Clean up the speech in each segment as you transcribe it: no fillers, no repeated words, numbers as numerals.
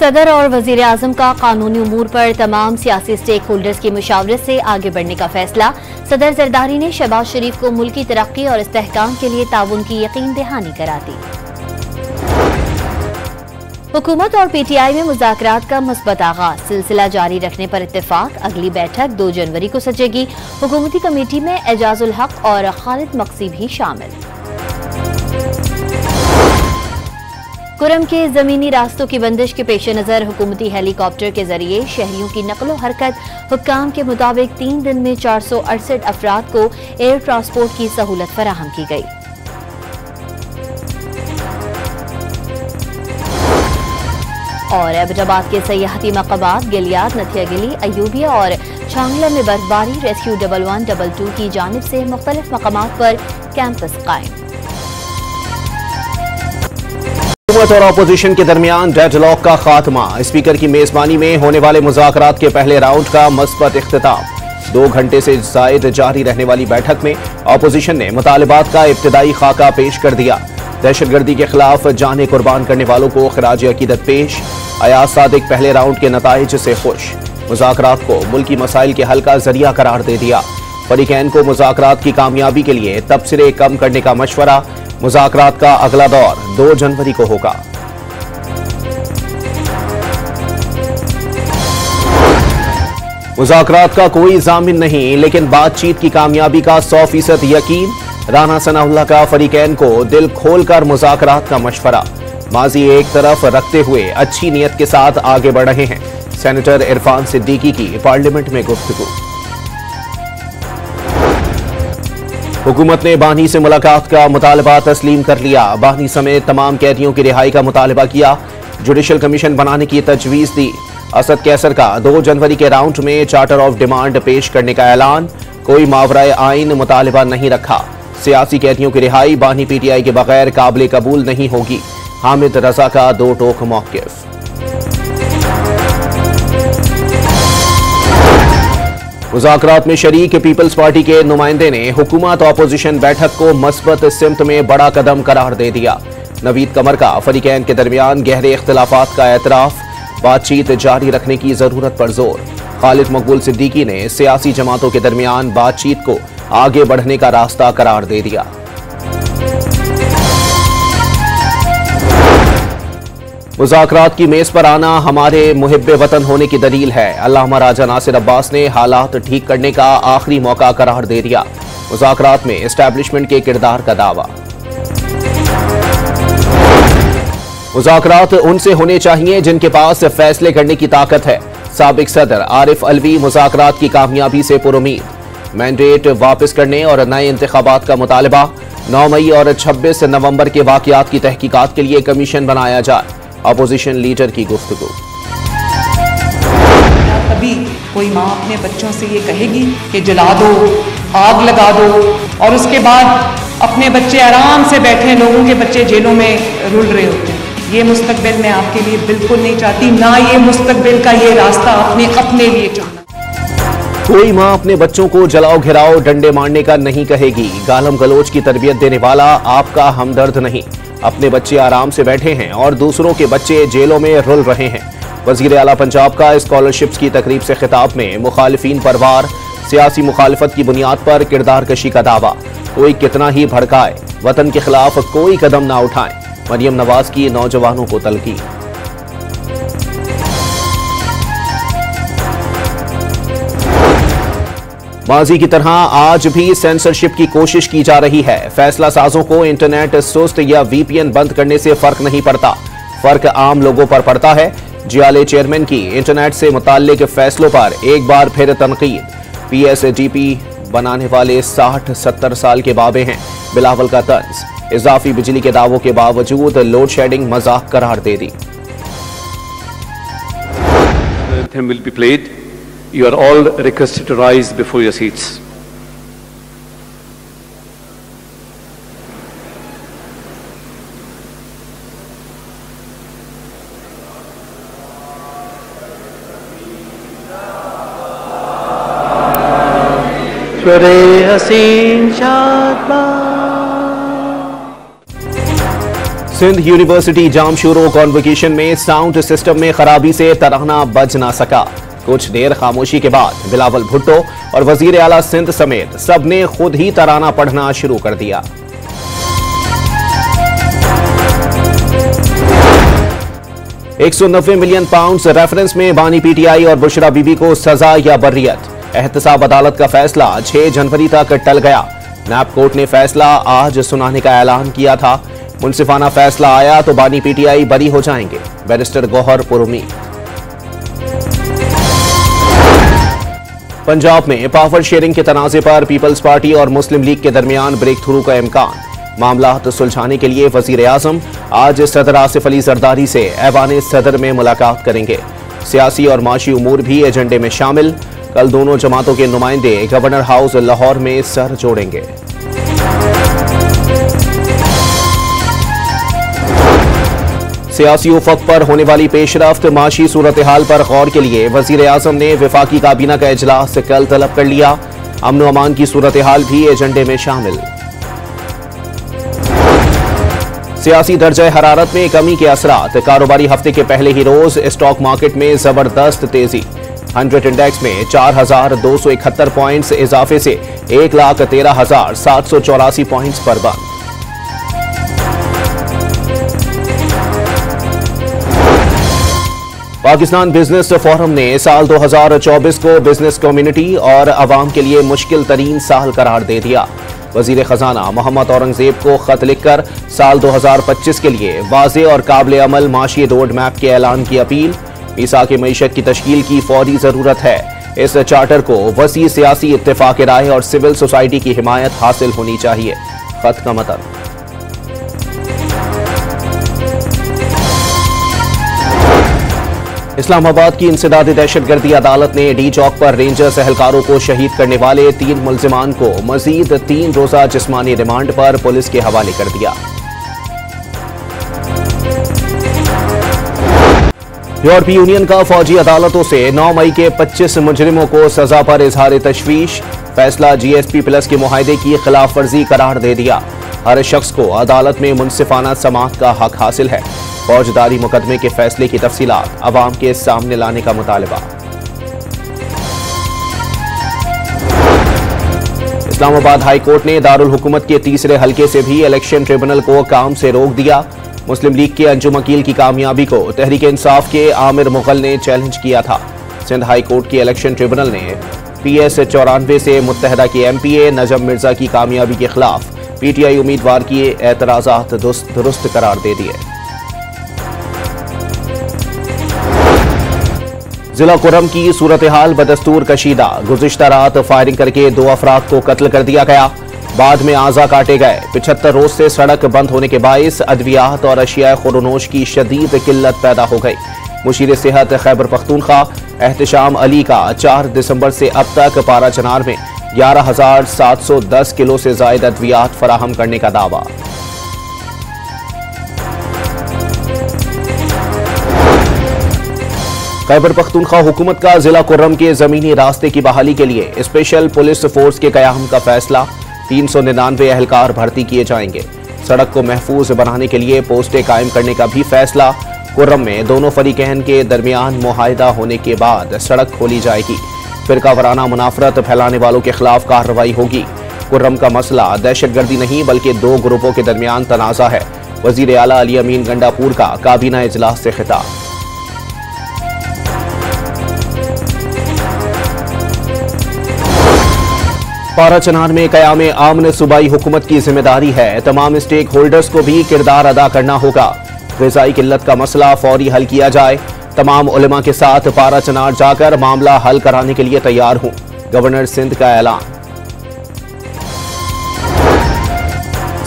सदर और वजीर आजम का कानूनी उमूर पर तमाम सियासी स्टेक होल्डर्स की मुशावरत से आगे बढ़ने का फैसला। सदर जरदारी ने शहबाज शरीफ को मुल्क की तरक्की और इस्तेहकाम के लिए ताउन की यकीन दहानी करा दी। हुकूमत और पीटीआई में मुज़ाकरात का मुस्बत आगाज, सिलसिला जारी रखने पर इत्तेफाक। अगली बैठक 2 जनवरी को सजेगी। हुकूमती कमेटी में एजाजुल हक और खालिद मक्सी भी शामिल। कुरम के जमीनी रास्तों की बंदिश के पेश नजर हुकूमती हेलीकॉप्टर के जरिए शहरियों की नकलो हरकत। हुक्काम के मुताबिक 3 दिन में 468 अफराद को एयर ट्रांसपोर्ट की सहूलत फराहम की गई। और एबटाबाद के सयाहती मकामात गिलियाद, नथियागिली, अयूबिया और छांगला में बर्फबारी। रेस्क्यू 1112 की जानिब से मुख्तलिफ मकामात पर कैंपस कायम। हुकूमत और अपोजिशन के दरमियान डेडलॉक का खात्मा। स्पीकर की मेजबानी में होने वाले मुज़ाकरात के पहले राउंड का मस्बत इख्तिताम। 2 घंटे से ज़ायद जारी रहने वाली बैठक में अपोजिशन ने मुतालिबात का इब्तिदाई खाका पेश कर दिया। दहशतगर्दी के खिलाफ जाने कुर्बान करने वालों को खिराज अकीदत पेश। अयाज सादिक पहले राउंड के नताइज से खुश। मुज़ाकरात को मुल्की मसाइल के हल का जरिया करार दे दिया। फरीकैन को मुज़ाकरात की कामयाबी के लिए तबसरे कम करने का मशवरा। मुज़ाकरात का अगला दौर 2 जनवरी को होगा। मुज़ाकरात का कोई जामिन नहीं, लेकिन बातचीत की कामयाबी का 100% यकीन। राना सनाउल्लाह का फरीकैन को दिल खोलकर मुज़ाकरात का मशवरा। माजी एक तरफ रखते हुए अच्छी नीयत के साथ आगे बढ़ रहे हैं। सेनेटर इरफान सिद्दीकी की पार्लियामेंट में गुफ्तगू। हुकूमत ने बानी से मुलाकात का मुतालबा तस्लीम कर लिया। बानी समेत तमाम कैदियों की रिहाई का मुतालबा किया। जुडिशल कमीशन बनाने की तजवीज़ दी। असद कैसर का 2 जनवरी के राउंड में चार्टर ऑफ डिमांड पेश करने का ऐलान। कोई मावराए आइन मुतालबा नहीं रखा। सियासी कैदियों की रिहाई बानी पीटीआई के बगैर काबिल कबूल नहीं होगी। हामिद रजा का 2 टोक मौक़िफ़। मुज़ाकरात में शरीक पीपल्स पार्टी के नुमाइंदे ने हुकूमत और अपोजिशन बैठक को मस्बत सिमत में बड़ा कदम करार दे दिया। नवीद कमर का फरीकैन के दरमियान गहरे इख्तिलाफात का एतराफ। बातचीत जारी रखने की जरूरत पर जोर। खालिद मकबूल सिद्दीकी ने सियासी जमातों के दरमियान बातचीत को आगे बढ़ने का रास्ता करार दे दिया। मुज़ाकरात की मेज पर आना हमारे मुहिब्बे वतन होने की दलील है। अल्लामा राजा नासिर अब्बास ने हालात ठीक करने का आखिरी मौका करार दे दिया। मुज़ाकरात में एस्टैब्लिशमेंट के किरदार का दावा। मुज़ाकरात उनसे होने चाहिए जिनके पास फैसले करने की ताकत है। साबिक सदर आरिफ अलवी मुज़ाकरात की कामयाबी से पुरुमीद। मैंडेट वापस करने और नए इंतखाबात का मुतालबा। 9 मई और 26 नवंबर के वाकयात की तहकीकात के लिए कमीशन बनाया जाए। अपोजिशन लीडर की गुफ्तगू। कभी कोई माँ अपने बच्चों से ये कहेगी कि जला दो, आग लगा दो, और उसके बाद अपने बच्चे आराम से बैठे, लोगों के बच्चे जेलों में रुल रहे होते हैं। ये मुस्तकबिल मैं आपके लिए बिल्कुल नहीं चाहती, ना ये मुस्तकबिल का ये रास्ता अपने लिए चुनना। कोई माँ अपने बच्चों को जलाओ घिराओ डंडे मारने का नहीं कहेगी। गालम गलोच की तरबियत देने वाला आपका हमदर्द नहीं। अपने बच्चे आराम से बैठे हैं और दूसरों के बच्चे जेलों में रुल रहे हैं। वजीर आला पंजाब का स्कॉलरशिप्स की तकरीब से खिताब में मुखालिफिन पर वार। सियासी मुखालफत की बुनियाद पर किरदार कशी का दावा। कोई कितना ही भड़काए, वतन के खिलाफ कोई कदम ना उठाएं। मरियम नवाज की नौजवानों को तलकीन। माजी की तरह आज भी सेंसरशिप की कोशिश की जा रही है। फैसला साजों को इंटरनेट सुस्त या वीपीएन बंद करने से फर्क नहीं पड़ता, फर्क आम लोगों पर पड़ता है। जियाले चेयरमैन की इंटरनेट से मुताल्लिक फैसलों पर एक बार फिर तनकीद। पीएसडीपी बनाने वाले 60-70 साल के बाबे हैं। बिलावल का तंज। इजाफी बिजली के दावों के बावजूद लोड शेडिंग मजाक करार दे दी। You are all requested to rise before your seats. Sindh university Jamshoro convocation में साउंड सिस्टम में खराबी से तराना बज ना सका। कुछ देर खामोशी के बाद बिलावल भुट्टो और वजीर आला सिंध समेत सबने खुद ही तराना पढ़ना शुरू कर दिया। £190 मिलियन रेफरेंस में बानी पीटीआई और बुशरा बीबी को सजा या बर्रियत। एहतसाब अदालत का फैसला 6 जनवरी तक टल गया। नैब कोर्ट ने फैसला आज सुनाने का ऐलान किया था। मुंसिफाना फैसला आया तो बानी पीटीआई बरी हो जाएंगे। बैरिस्टर गौहर पुरुमी। पंजाब में पावर शेयरिंग के तनाजे पर पीपल्स पार्टी और मुस्लिम लीग के दरमियान ब्रेक थ्रू का इम्कान। मामलात सुलझाने के लिए वजीर आजम आज सदर आसिफ अली जरदारी से ऐवान सदर में मुलाकात करेंगे। सियासी और माशी उमूर भी एजेंडे में शामिल। कल दोनों जमातों के नुमाइंदे गवर्नर हाउस लाहौर में सर जोड़ेंगे। सियासी उफक पर होने वाली पेशरफ्त, माशी सूरत हाल पर गौर के लिए वजीर आजम ने वफाकी काबीना का इजलास कल तलब कर लिया। अमन अमान की सूरत हाल भी एजेंडे में शामिल। सियासी दर्जा हरारत में कमी के असरात। कारोबारी हफ्ते के पहले ही रोज स्टॉक मार्केट में जबरदस्त तेजी। 100 इंडेक्स में 4,271 पॉइंट्स इजाफे से 1,13,784 पॉइंट्स पर बंद। पाकिस्तान बिजनेस फोरम ने साल 2024 को बिजनेस कम्युनिटी और अवाम के लिए मुश्किल तरीन साल करार दे दिया। वजीर खजाना मोहम्मद औरंगजेब को खत लिखकर साल 2025 के लिए वाज़े और काबिल अमल माशी रोड मैप के ऐलान की अपील। मीसाक मईशत की तश्कील की फौरी जरूरत है। इस चार्टर को वसी सियासी इत्तेफाक राय और सिविल सोसाइटी की हिमायत हासिल होनी चाहिए। खत का मतन। इस्लामाबाद की इंसदादी दहशतगर्दी अदालत ने डी चौक पर रेंजर्स एहलकारों को शहीद करने वाले 3 मुल्जिमान को मजीद 3 रोजा जिस्मानी रिमांड पर पुलिस के हवाले कर दिया। यूरोपीय यूनियन का फौजी अदालतों से 9 मई के 25 मुजरिमों को सजा पर इजहार तशवीश। फैसला GSP प्लस के मुआहदे की खिलाफ वर्जी करार दे दिया। हर शख्स को अदालत में मुनसिफाना समाअत का हक हासिल है। फौजदारी मुकदमे के फैसले की तफसीलात अवाम के सामने लाने का मुतालबा। इस्लामाबाद हाई कोर्ट ने दारुल हुकूमत के तीसरे हल्के से भी इलेक्शन ट्रिब्यूनल को काम से रोक दिया। मुस्लिम लीग के अंजुम अकील की कामयाबी को तहरीक इंसाफ के आमिर मुगल ने चैलेंज किया था। सिंध हाई कोर्ट के इलेक्शन ट्रिब्यूनल ने PS 94 से मुत्तहदा के MPA नजम मिर्जा की कामयाबी के खिलाफ PTI उम्मीदवार की एतराजात दुरुस्त करार दे दिए। जिला कुर्रम की सूरत हाल बदस्तूर कशीदा। गुज़िश्ता रात फायरिंग करके 2 अफराद को कत्ल कर दिया गया। बाद में आज़ा काटे गए। 75 रोज से सड़क बंद होने के बाइस अद्वियात और अशिया खुरनोश की शदीद किल्लत पैदा हो गई। मुशीर सेहत खैबर पख्तूनख्वा एहतशाम अली का 4 दिसंबर से अब तक पारा चनार में 11,710 किलो से ज्यादा अद्वियात फराहम करने का दावा। खैबर पख्तूनख्वा हुकूमत का जिला कुर्रम के जमीनी रास्ते की बहाली के लिए स्पेशल पुलिस फोर्स के कयाम का फैसला। 399 एहलकार भर्ती किए जाएंगे। सड़क को महफूज बनाने के लिए पोस्टें कायम करने का भी फैसला। कुर्रम में दोनों फरीकैन के दरमियान मुआहिदा होने के बाद सड़क खोली जाएगी। फिरका वराना मुनाफरत फैलाने वालों के खिलाफ कार्रवाई होगी। कुर्रम का मसला दहशतगर्दी नहीं बल्कि 2 ग्रुपों के दरमियान तनाज़ा है। वजीर आला अली अमीन गंडापुर का काबीना इजलास से खिताब। पारा चनार में कयाम आमन सूबाई हुकूमत की जिम्मेदारी है। तमाम स्टेक होल्डर्स को भी किरदार अदा करना होगा। ग़िज़ाई किल्लत का मसला फौरी हल किया जाए। तमाम उलेमा के साथ पारा चनार जाकर मामला हल कराने के लिए तैयार हूं। गवर्नर सिंध का ऐलान।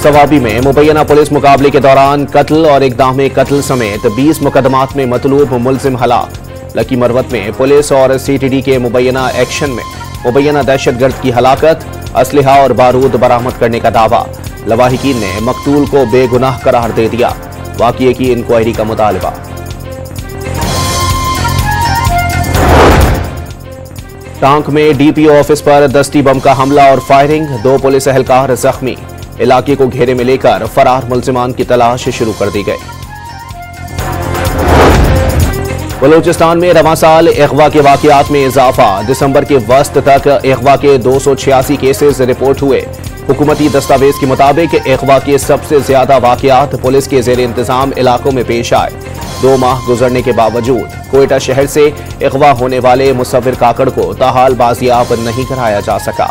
सवाबी में मुबैना पुलिस मुकाबले के दौरान कत्ल और इक़दाम कत्ल समेत 20 मुकदमात में मतलूब मुलजिम हलाक। लकी मरवत में पुलिस और CTD के मुबैना एक्शन में मुबैना दहशतगर्द की हलाकत। असलहा और बारूद बरामद करने का दावा। लवाहिकीन ने मकतूल को बेगुनाह करार दे दिया। वाक़िए की इंक्वायरी का मुतालबा। टांक में DPO ऑफिस पर दस्ती बम का हमला और फायरिंग। 2 पुलिस एहलकार जख्मी। इलाके को घेरे में लेकर फरार मुलजिमान की तलाश शुरू कर दी गई। बलूचिस्तान में रवां साल अगवा के वाकयात में इजाफा। दिसंबर के वस्त तक अगवा के 286 केसेस रिपोर्ट हुए। हुकूमती दस्तावेज के मुताबिक अगवा के सबसे ज्यादा वाकयात पुलिस के जेर इंतजाम इलाकों में पेश आए। 2 माह गुजरने के बावजूद कोयटा शहर से अगवा होने वाले मुसव्विर काकड़ को ताहाल बाजियाब नहीं कराया जा सका।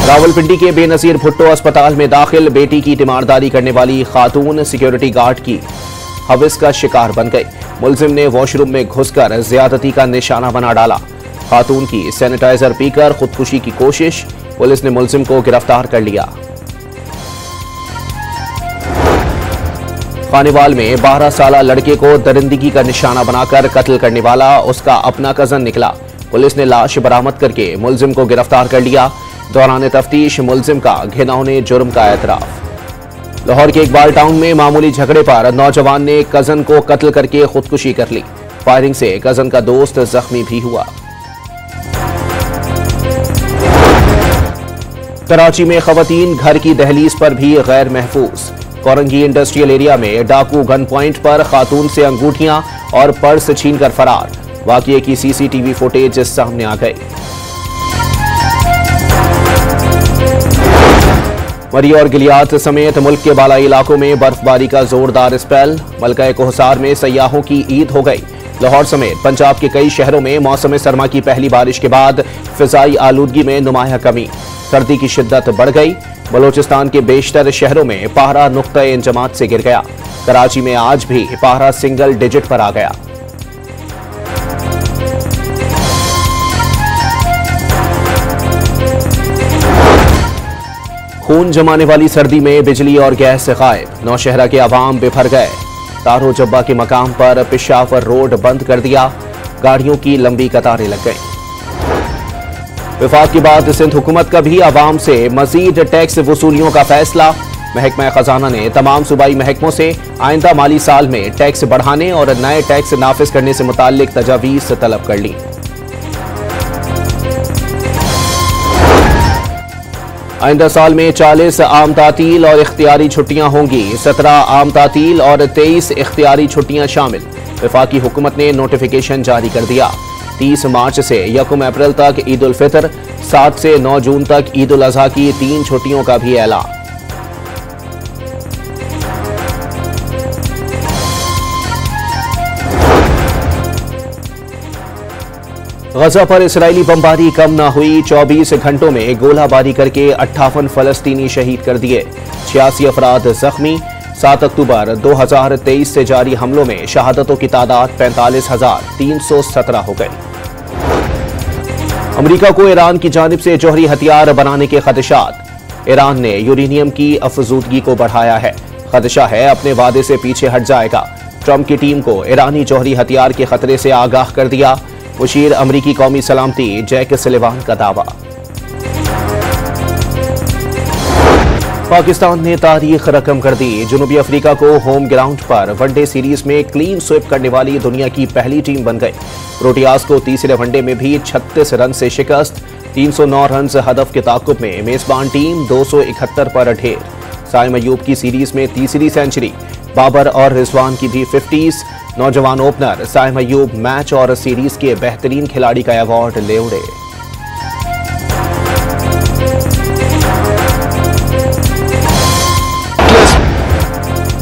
रावलपिंडी के बेनजीर भुट्टो अस्पताल में दाखिल बेटी की तीमारदारी करने वाली खातून सिक्योरिटी गार्ड की हविस का शिकार बन गई। मुलजिम ने वॉशरूम में घुसकर ज्यादती का निशाना बना डाला। खातून की सैनिटाइजर पीकर खुदकुशी की कोशिश। पुलिस ने मुलजिम को गिरफ्तार कर लिया। खानेवाल में 12 साला लड़के को दरिंदगी का निशाना बनाकर कत्ल करने वाला उसका अपना कजन निकला। पुलिस ने लाश बरामद करके मुलजिम को गिरफ्तार कर लिया। दौरान तफ्तीश मुलजिम का घिनौने जुर्म का एतराफ। लाहौर के इकबाल टाउन में मामूली झगड़े पर नौजवान ने कजन को कत्ल करके खुदकुशी कर ली। फायरिंग से कजन का दोस्त जख्मी भी हुआ। कराची में खवातीन घर की दहलीज पर भी गैर महफूज। कोरंगी इंडस्ट्रियल एरिया में डाकू गन पॉइंट पर खातून से अंगूठियां और पर्स छीनकर फरार। वाकये की सीसीटीवी फुटेज सामने आ गई। मरी और गिलियात समेत मुल्क के बालाई इलाकों में बर्फबारी का जोरदार स्पेल। मलका कोहसार में सयाहों की ईद हो गई। लाहौर समेत पंजाब के कई शहरों में मौसम सरमा की पहली बारिश के बाद फिजाई आलूदगी में नुमाया कमी। सर्दी की शिद्दत बढ़ गई। बलूचिस्तान के बेशतर शहरों में पारा नुक्ते इंजमात से गिर गया। कराची में आज भी पारा सिंगल डिजिट पर आ गया। खून जमाने वाली सर्दी में बिजली और गैस गायब। नौशहरा के अवाम बिफर गए। तारो जब्बा के मकाम पर पेशावर रोड बंद कर दिया। गाड़ियों की लंबी कतारें लग गईं। विफाक के बाद सिंध हुकूमत का भी अवाम से मजीद टैक्स वसूलियों का फैसला। महकमा खजाना ने तमाम सूबाई महकमों से आइंदा माली साल में टैक्स बढ़ाने और नए टैक्स नाफिज करने से मुताल्लिक तजावीज तलब कर ली। आइंदा साल में 40 आम तातील और इख्तियारी छुट्टियां होंगी। 17 आम तातील और 23 इख्तियारी छुट्टियां शामिल। वफाकी हुकूमत ने नोटिफिकेशन जारी कर दिया। 30 मार्च से 1 अप्रैल तक ईद उल फितर, 7 से 9 जून तक ईद उल अजहा की 3 छुट्टियों का भी ऐलान। गजा पर इसराइली बमबारी कम न हुई। 24 घंटों में गोलाबारी करके 58 फलस्तीनी शहीद कर दिए। 86 अफराद जख्मी। 7 अक्टूबर 2023 से जारी हमलों में शहादतों की तादाद 45,317 हो गई। अमरीका को ईरान की जानिब से जौहरी हथियार बनाने के खदशात। ईरान ने यूरेनियम की अफजूदगी को बढ़ाया है। खदशा है अपने वादे से पीछे हट जाएगा। ट्रंप की टीम को ईरानी जौहरी हथियार के खतरे से आगाह कर दिया। मुशीर अमरीकी कौमी सलामती जैक सुलेवान का दावा। पाकिस्तान ने तारीख रकम कर दी। जनूबी अफ्रीका को होम ग्राउंड पर वनडे सीरीज में क्लीन स्वीप करने वाली दुनिया की पहली टीम बन गई। प्रोटियाज को तीसरे वनडे में भी 36 रन से शिकस्त। 309 रन हदफ के ताकुब में मेजबान टीम 271 पर ढेर। साइम अयूब की सीरीज में तीसरी सेंचुरी। बाबर और रिजवान की भी 50s। नौजवान ओपनर साइम अयूब मैच और सीरीज के बेहतरीन खिलाड़ी का अवार्ड ले उड़े।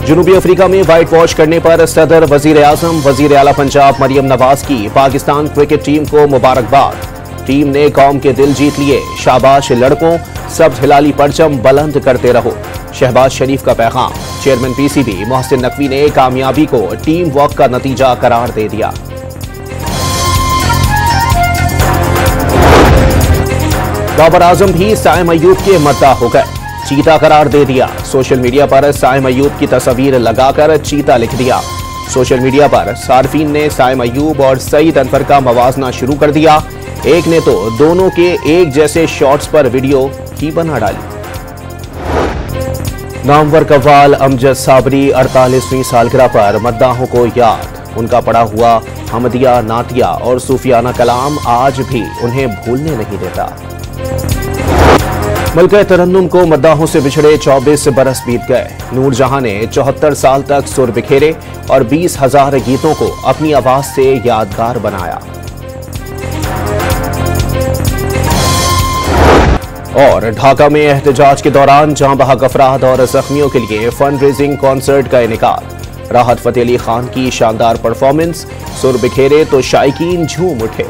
जनूबी अफ्रीका में व्हाइट वॉश करने पर सदर, वजीर आजम, वजीर आला पंजाब मरियम नवाज की पाकिस्तान क्रिकेट टीम को मुबारकबाद। टीम ने कौम के दिल जीत लिए। शाबाश लड़कों, सब हिलाली परचम बुलंद करते रहो। शहबाज शरीफ का पैगाम। चेयरमैन पीसीबी मोहसिन नकवी ने कामयाबी को टीम वर्क का नतीजा करार दे दिया। बाबर आजम भी साइम अयूब के मद्दाह हो गए। चीता करार दे दिया। सोशल मीडिया पर साइम अयूब की तस्वीर लगाकर चीता लिख दिया। सोशल मीडिया पर सार्फिन ने साइम अयूब और सईद अनवर का मवाजना शुरू कर दिया। एक ने तो दोनों के एक जैसे शॉट्स पर वीडियो ही बना डाली। नामवर कव्वाल अमजद साबरी 48वीं सालगिरह पर मद्दाहों को याद। उनका पढ़ा हुआ हमदिया, नातिया और सूफियाना कलाम आज भी उन्हें भूलने नहीं देता। मलका तरन्नुम को मद्दाहों से बिछड़े 24 बरस बीत गए। नूरजहां ने 74 साल तक सुर बिखेरे और 20,000 गीतों को अपनी आवाज से यादगार बनाया। और ढाका में एहतजाज के दौरान जाँ बहक अफराद और जख्मियों के लिए फंड रेजिंग कॉन्सर्ट का इनेकार। राहत फतेह अली खान की शानदार परफॉर्मेंस, सुर बिखेरे तो शायकीन झूम उठे।